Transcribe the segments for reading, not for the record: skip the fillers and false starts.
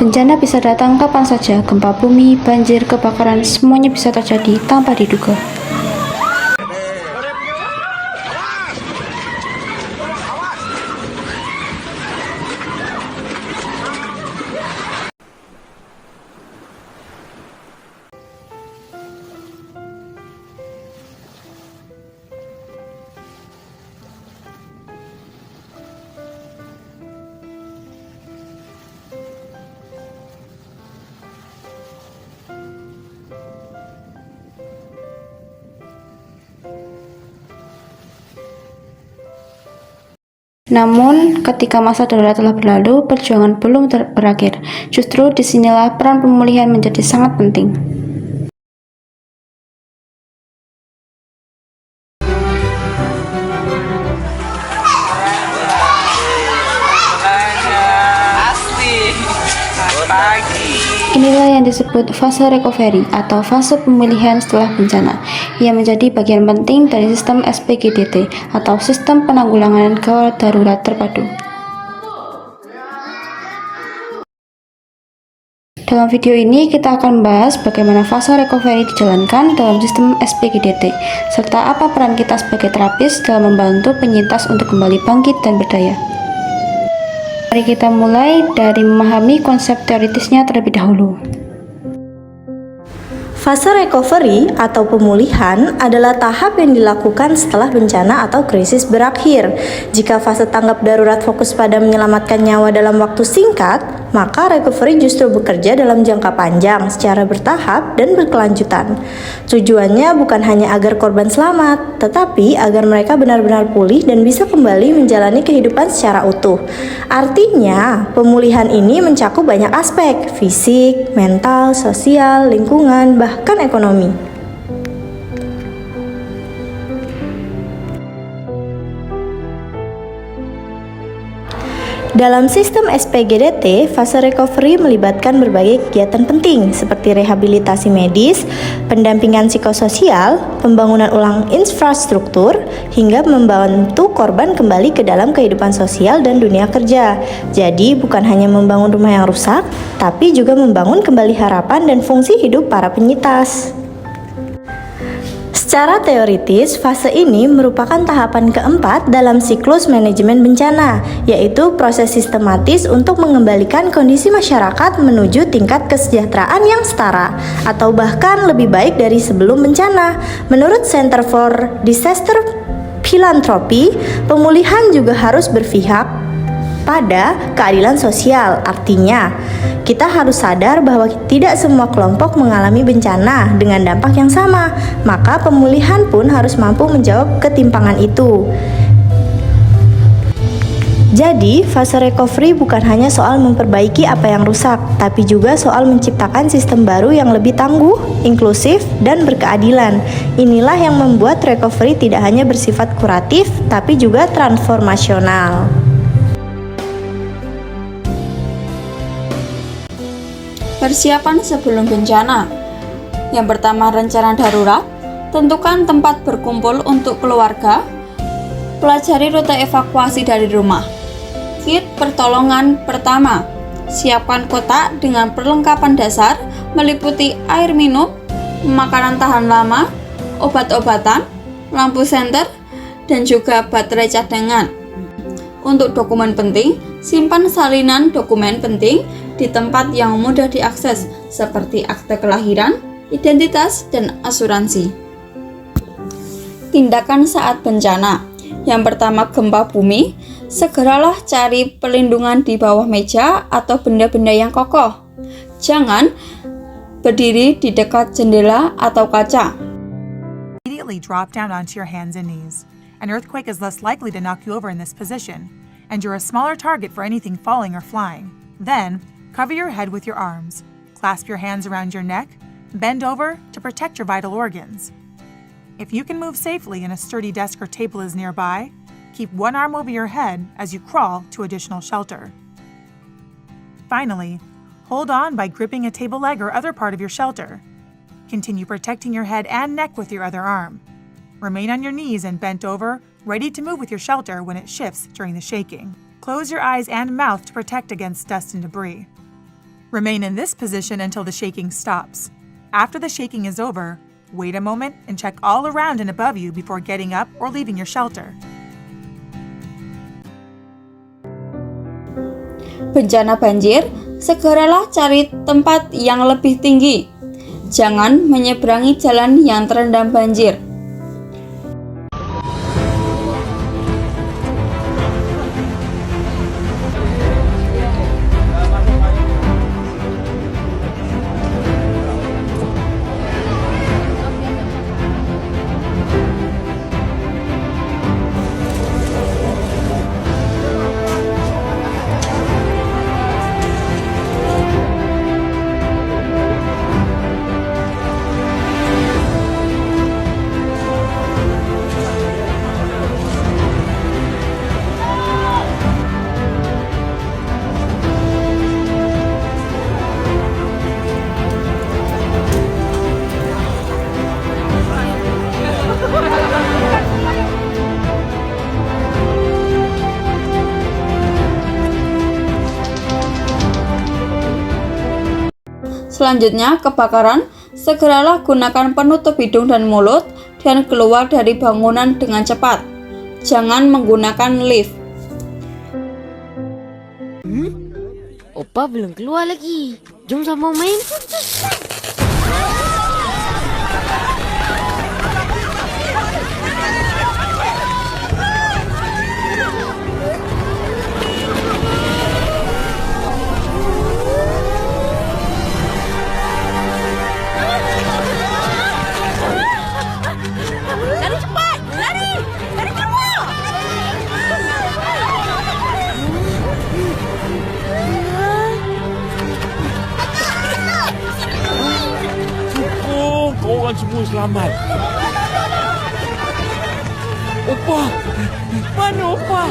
Bencana bisa datang kapan saja, gempa bumi, banjir, kebakaran, semuanya bisa terjadi tanpa diduga. Namun, ketika masa darurat telah berlalu, perjuangan belum berakhir. Justru disinilah peran pemulihan menjadi sangat penting. Inilah yang disebut fase recovery atau fase pemulihan setelah bencana. Ia menjadi bagian penting dari sistem SPGDT atau Sistem Penanggulangan Gawat Darurat Terpadu. Dalam video ini kita akan membahas bagaimana fase recovery dijalankan dalam sistem SPGDT, serta apa peran kita sebagai terapis dalam membantu penyintas untuk kembali bangkit dan berdaya. Mari kita mulai dari memahami konsep teoritisnya terlebih dahulu. Fase recovery atau pemulihan adalah tahap yang dilakukan setelah bencana atau krisis berakhir. Jika fase tanggap darurat fokus pada menyelamatkan nyawa dalam waktu singkat, maka recovery justru bekerja dalam jangka panjang secara bertahap dan berkelanjutan. Tujuannya bukan hanya agar korban selamat, tetapi agar mereka benar-benar pulih dan bisa kembali menjalani kehidupan secara utuh. Artinya, pemulihan ini mencakup banyak aspek: fisik, mental, sosial, lingkungan, bahkan ekonomi. Dalam sistem SPGDT, fase recovery melibatkan berbagai kegiatan penting seperti rehabilitasi medis, pendampingan psikososial, pembangunan ulang infrastruktur, hingga membantu korban kembali ke dalam kehidupan sosial dan dunia kerja. Jadi, bukan hanya membangun rumah yang rusak, tapi juga membangun kembali harapan dan fungsi hidup para penyintas. Secara teoritis, fase ini merupakan tahapan keempat dalam siklus manajemen bencana, yaitu proses sistematis untuk mengembalikan kondisi masyarakat menuju tingkat kesejahteraan yang setara, atau bahkan lebih baik dari sebelum bencana. Menurut Center for Disaster Philanthropy, pemulihan juga harus berpihak pada keadilan sosial. Artinya, kita harus sadar bahwa tidak semua kelompok mengalami bencana dengan dampak yang sama, maka pemulihan pun harus mampu menjawab ketimpangan itu. Jadi, fase recovery bukan hanya soal memperbaiki apa yang rusak, tapi juga soal menciptakan sistem baru yang lebih tangguh, inklusif, dan berkeadilan. Inilah yang membuat recovery tidak hanya bersifat kuratif, tapi juga transformasional. Persiapan sebelum bencana. Yang pertama, rencana darurat. Tentukan tempat berkumpul untuk keluarga. Pelajari rute evakuasi dari rumah. Kit pertolongan pertama. Siapkan kotak dengan perlengkapan dasar meliputi air minum, makanan tahan lama, obat-obatan, lampu senter, dan juga baterai cadangan. Untuk dokumen penting, simpan salinan dokumen penting di tempat yang mudah diakses seperti akte kelahiran, identitas, dan asuransi. Tindakan saat bencana. Yang pertama, gempa bumi. Segeralah cari perlindungan di bawah meja atau benda-benda yang kokoh. Jangan berdiri di dekat jendela atau kaca. Immediately drop down onto your hands and knees. An earthquake is less likely to knock you over in this position, and you're a smaller target for anything falling or flying. Then, cover your head with your arms. Clasp your hands around your neck. Bend over to protect your vital organs. If you can move safely and a sturdy desk or table is nearby, keep one arm over your head as you crawl to additional shelter. Finally, hold on by gripping a table leg or other part of your shelter. Continue protecting your head and neck with your other arm. Remain on your knees and bent over, ready to move with your shelter when it shifts during the shaking. Close your eyes and mouth to protect against dust and debris. Remain in this position until the shaking stops. After the shaking is over, wait a moment and check all around and above you before getting up or leaving your shelter. Bencana banjir, segeralah cari tempat yang lebih tinggi. Jangan menyeberangi jalan yang terendam banjir. Selanjutnya, kebakaran. Segeralah gunakan penutup hidung dan mulut dan keluar dari bangunan dengan cepat. Jangan menggunakan lift. Opa belum keluar lagi. Jom sama main. Korang semua selamat. Opa! Mana Opa?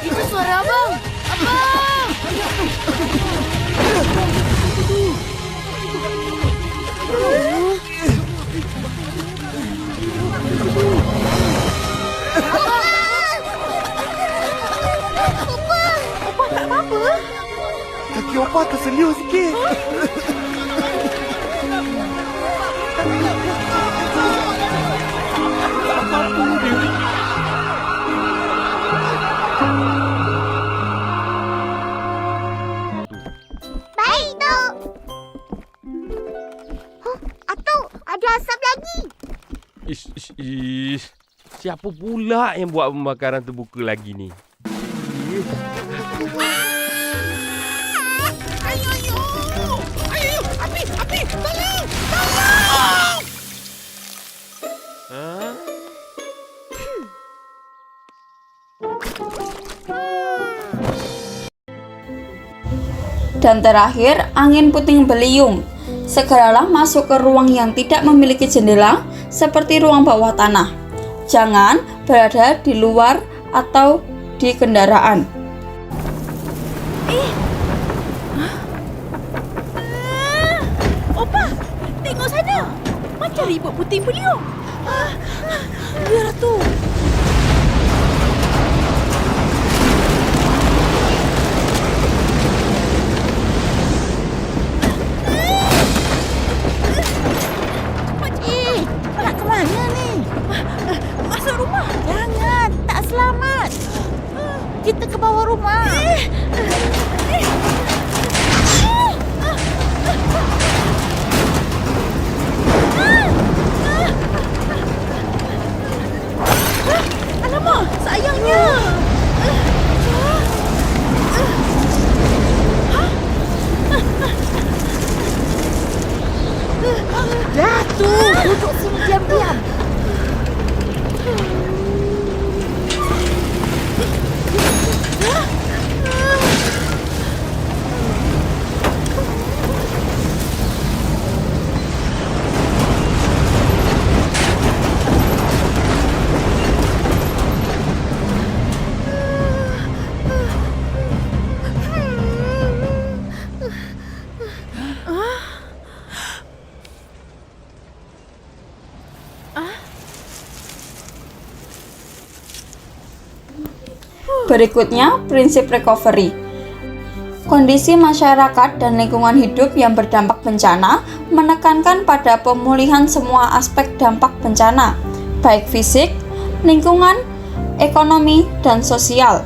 Itu suara abang. Abang! Opa tak apa-apa. Kaki Opa tersenyum sikit. Apa dia? Baik, Tok. Atuk, ada asap lagi. Ish. Siapa pula yang buat pembakaran terbuka lagi ni? Api, tolong! Ha? Dan terakhir, angin puting beliung. Segeralah masuk ke ruang yang tidak memiliki jendela, seperti ruang bawah tanah. Jangan berada di luar atau di kendaraan. Opa, tengok sana. Macam ribut puting beliung. Biar tu. Nak ke mana ni? Masuk rumah. Jangan, tak selamat. Kita ke bawah rumah. Berikutnya, prinsip recovery. Kondisi masyarakat dan lingkungan hidup yang berdampak bencana menekankan pada pemulihan semua aspek dampak bencana, baik fisik, lingkungan, ekonomi, dan sosial.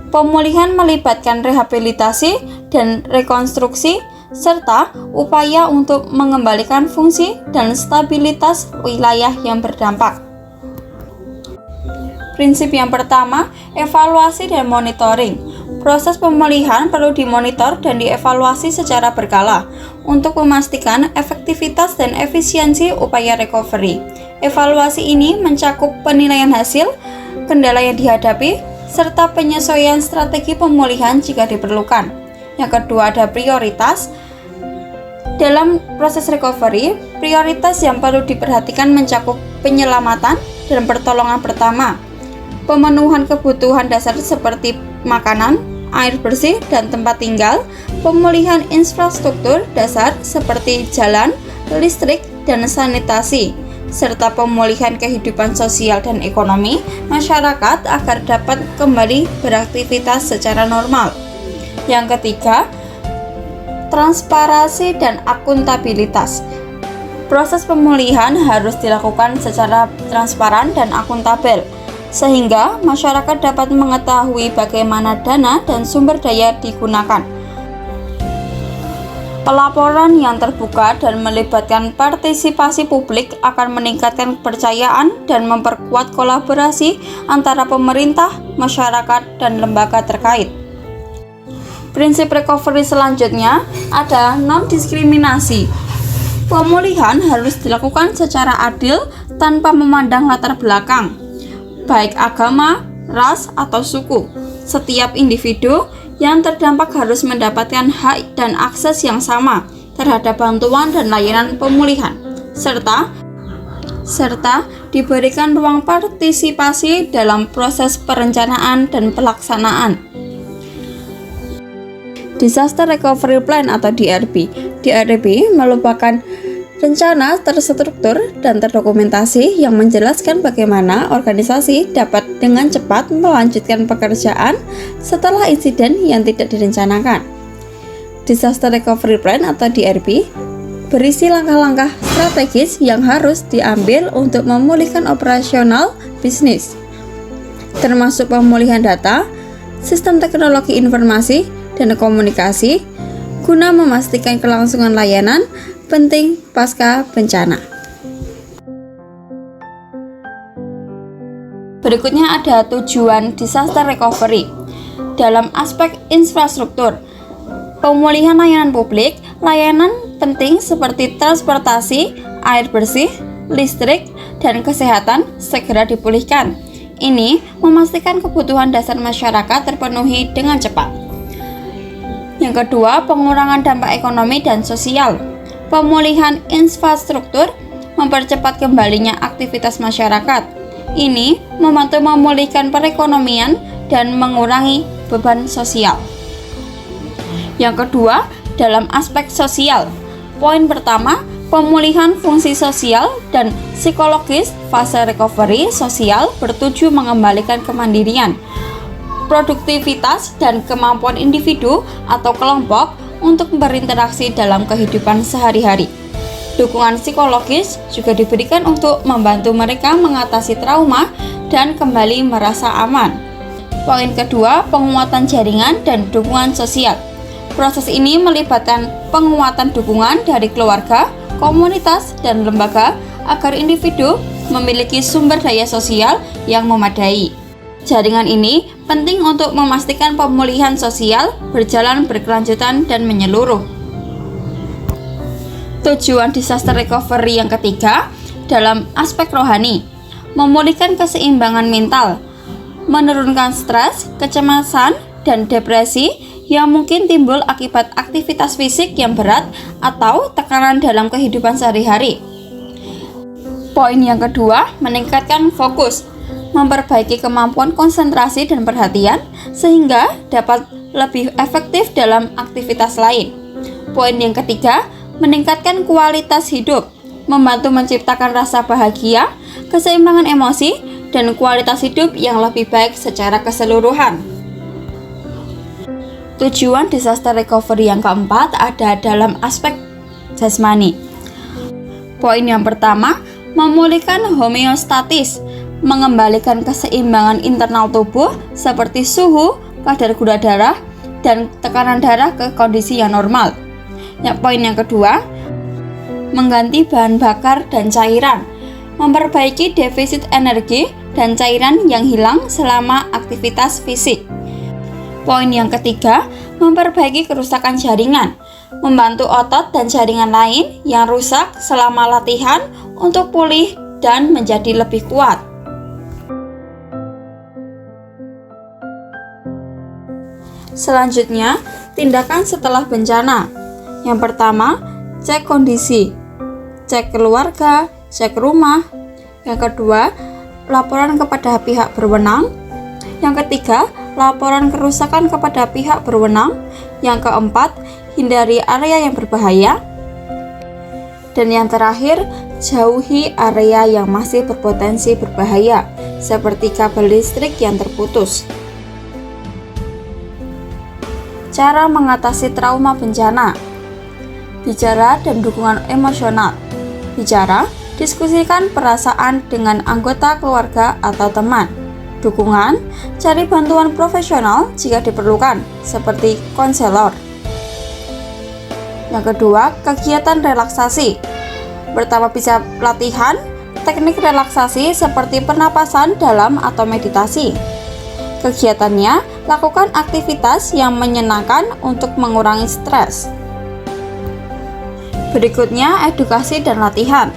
Pemulihan melibatkan rehabilitasi dan rekonstruksi, serta upaya untuk mengembalikan fungsi dan stabilitas wilayah yang berdampak. Prinsip yang pertama, evaluasi dan monitoring. Proses pemulihan perlu dimonitor dan dievaluasi secara berkala untuk memastikan efektivitas dan efisiensi upaya recovery. Evaluasi ini mencakup penilaian hasil, kendala yang dihadapi, serta penyesuaian strategi pemulihan jika diperlukan. Yang kedua ada prioritas. Dalam proses recovery, prioritas yang perlu diperhatikan mencakup penyelamatan dan pertolongan pertama, pemenuhan kebutuhan dasar seperti makanan, air bersih, dan tempat tinggal, pemulihan infrastruktur dasar seperti jalan, listrik, dan sanitasi, serta pemulihan kehidupan sosial dan ekonomi masyarakat agar dapat kembali beraktivitas secara normal. Yang ketiga, transparansi dan akuntabilitas. Proses pemulihan harus dilakukan secara transparan dan akuntabel, sehingga masyarakat dapat mengetahui bagaimana dana dan sumber daya digunakan. Pelaporan yang terbuka dan melibatkan partisipasi publik akan meningkatkan kepercayaan dan memperkuat kolaborasi antara pemerintah, masyarakat, dan lembaga terkait. Prinsip recovery selanjutnya ada non-diskriminasi. Pemulihan harus dilakukan secara adil tanpa memandang latar belakang, baik agama, ras, atau suku. Setiap individu yang terdampak harus mendapatkan hak dan akses yang sama terhadap bantuan dan layanan pemulihan, serta diberikan ruang partisipasi dalam proses perencanaan dan pelaksanaan. Disaster Recovery Plan atau DRP. DRP merupakan rencana terstruktur dan terdokumentasi yang menjelaskan bagaimana organisasi dapat dengan cepat melanjutkan pekerjaan setelah insiden yang tidak direncanakan. Disaster Recovery Plan atau DRP berisi langkah-langkah strategis yang harus diambil untuk memulihkan operasional bisnis, termasuk pemulihan data, sistem teknologi informasi, dan komunikasi, guna memastikan kelangsungan layanan penting pasca bencana. Berikutnya ada tujuan disaster recovery. Dalam aspek infrastruktur, pemulihan layanan publik, layanan penting seperti transportasi, air bersih, listrik, dan kesehatan segera dipulihkan. Ini memastikan kebutuhan dasar masyarakat terpenuhi dengan cepat. Yang kedua, pengurangan dampak ekonomi dan sosial. Pemulihan infrastruktur mempercepat kembalinya aktivitas masyarakat. Ini membantu memulihkan perekonomian dan mengurangi beban sosial. Yang kedua, dalam aspek sosial. Poin pertama, pemulihan fungsi sosial dan psikologis. Fase recovery sosial bertuju mengembalikan kemandirian, produktivitas, dan kemampuan individu atau kelompok untuk berinteraksi dalam kehidupan sehari-hari. Dukungan psikologis juga diberikan untuk membantu mereka mengatasi trauma dan kembali merasa aman. Poin kedua, penguatan jaringan dan dukungan sosial. Proses ini melibatkan penguatan dukungan dari keluarga, komunitas, dan lembaga agar individu memiliki sumber daya sosial yang memadai. Jaringan ini penting untuk memastikan pemulihan sosial berjalan berkelanjutan dan menyeluruh. Tujuan disaster recovery yang ketiga dalam aspek rohani, memulihkan keseimbangan mental, menurunkan stres, kecemasan, dan depresi yang mungkin timbul akibat aktivitas fisik yang berat atau tekanan dalam kehidupan sehari-hari. Poin yang kedua, meningkatkan fokus, memperbaiki kemampuan konsentrasi dan perhatian sehingga dapat lebih efektif dalam aktivitas lain. Poin yang ketiga, meningkatkan kualitas hidup, membantu menciptakan rasa bahagia, keseimbangan emosi, dan kualitas hidup yang lebih baik secara keseluruhan. Tujuan disaster recovery yang keempat ada dalam aspek jasmani. Poin yang pertama, memulihkan homeostatis, mengembalikan keseimbangan internal tubuh seperti suhu, kadar gula darah, dan tekanan darah ke kondisi yang normal. Poin yang kedua, mengganti bahan bakar dan cairan, memperbaiki defisit energi dan cairan yang hilang selama aktivitas fisik. Poin yang ketiga, memperbaiki kerusakan jaringan, membantu otot dan jaringan lain yang rusak selama latihan untuk pulih dan menjadi lebih kuat. Selanjutnya, tindakan setelah bencana. Yang pertama, cek kondisi, cek keluarga, cek rumah. Yang kedua, laporan kepada pihak berwenang. Yang ketiga, laporan kerusakan kepada pihak berwenang. Yang keempat, hindari area yang berbahaya. Dan yang terakhir, jauhi area yang masih berpotensi berbahaya, seperti kabel listrik yang terputus. Cara mengatasi trauma bencana. Bicara dan dukungan emosional. Bicara, diskusikan perasaan dengan anggota keluarga atau teman. Dukungan, cari bantuan profesional jika diperlukan, seperti konselor. Yang kedua, kegiatan relaksasi. Pertama, bisa latihan teknik relaksasi seperti pernapasan dalam atau meditasi. Kegiatannya, lakukan aktivitas yang menyenangkan untuk mengurangi stres. Berikutnya, edukasi dan latihan.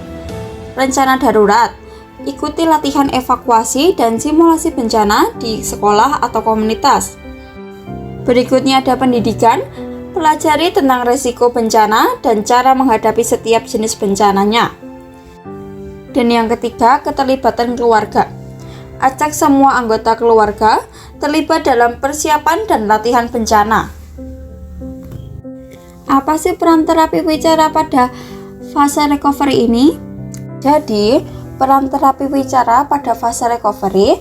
Rencana darurat. Ikuti latihan evakuasi dan simulasi bencana di sekolah atau komunitas. Berikutnya ada pendidikan. Pelajari tentang risiko bencana dan cara menghadapi setiap jenis bencananya. Dan yang ketiga, keterlibatan keluarga. Ajak semua anggota keluarga terlibat dalam persiapan dan latihan bencana. Apa sih peran terapi wicara pada fase recovery ini? Jadi, peran terapi wicara pada fase recovery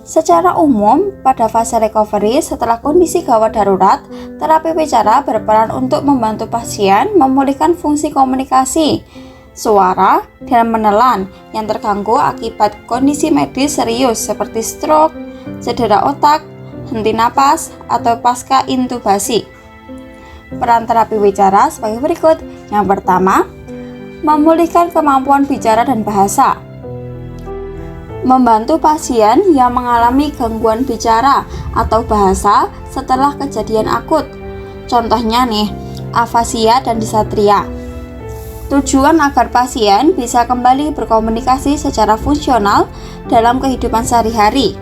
secara umum pada fase recovery setelah kondisi gawat darurat, terapi wicara berperan untuk membantu pasien memulihkan fungsi komunikasi, suara, dan menelan yang terganggu akibat kondisi medis serius seperti stroke, cedera otak, henti napas, atau pasca intubasi. Peran terapi wicara sebagai berikut. Yang pertama, memulihkan kemampuan bicara dan bahasa. Membantu pasien yang mengalami gangguan bicara atau bahasa setelah kejadian akut. Contohnya nih, afasia dan disatria. Tujuan agar pasien bisa kembali berkomunikasi secara fungsional dalam kehidupan sehari-hari.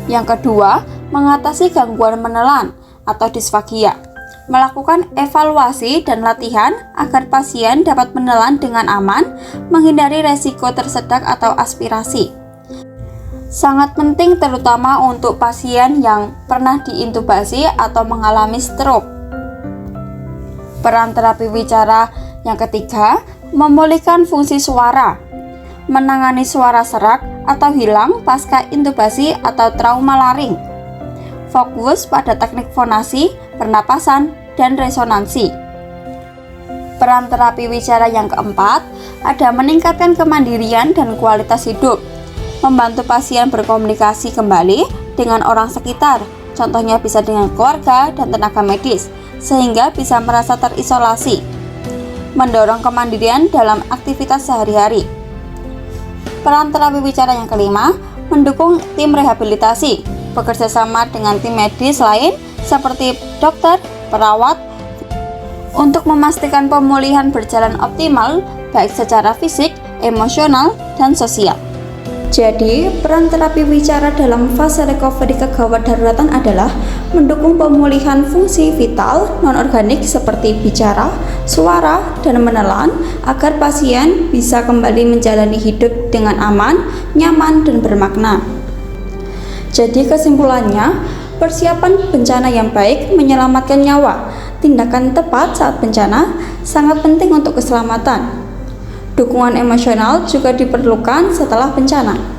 Yang kedua, mengatasi gangguan menelan atau disfagia. Melakukan evaluasi dan latihan agar pasien dapat menelan dengan aman, menghindari resiko tersedak atau aspirasi. Sangat penting terutama untuk pasien yang pernah diintubasi atau mengalami stroke. Peran terapi wicara yang ketiga, memulihkan fungsi suara, menangani suara serak atau hilang pasca intubasi atau trauma laring. Fokus pada teknik fonasi, pernapasan, dan resonansi. Peran terapi wicara yang keempat, ada meningkatkan kemandirian dan kualitas hidup, membantu pasien berkomunikasi kembali dengan orang sekitar, contohnya bisa dengan keluarga dan tenaga medis, sehingga bisa merasa terisolasi. Mendorong kemandirian dalam aktivitas sehari-hari. Peran terapi wicara yang kelima, mendukung tim rehabilitasi, bekerja sama dengan tim medis lain seperti dokter, perawat, untuk memastikan pemulihan berjalan optimal baik secara fisik, emosional, dan sosial. Jadi, peran terapi wicara dalam fase recovery kegawat daruratan adalah mendukung pemulihan fungsi vital non-organik seperti bicara, suara, dan menelan agar pasien bisa kembali menjalani hidup dengan aman, nyaman, dan bermakna. Jadi kesimpulannya, persiapan bencana yang baik menyelamatkan nyawa. Tindakan tepat saat bencana sangat penting untuk keselamatan. Dukungan emosional juga diperlukan setelah bencana.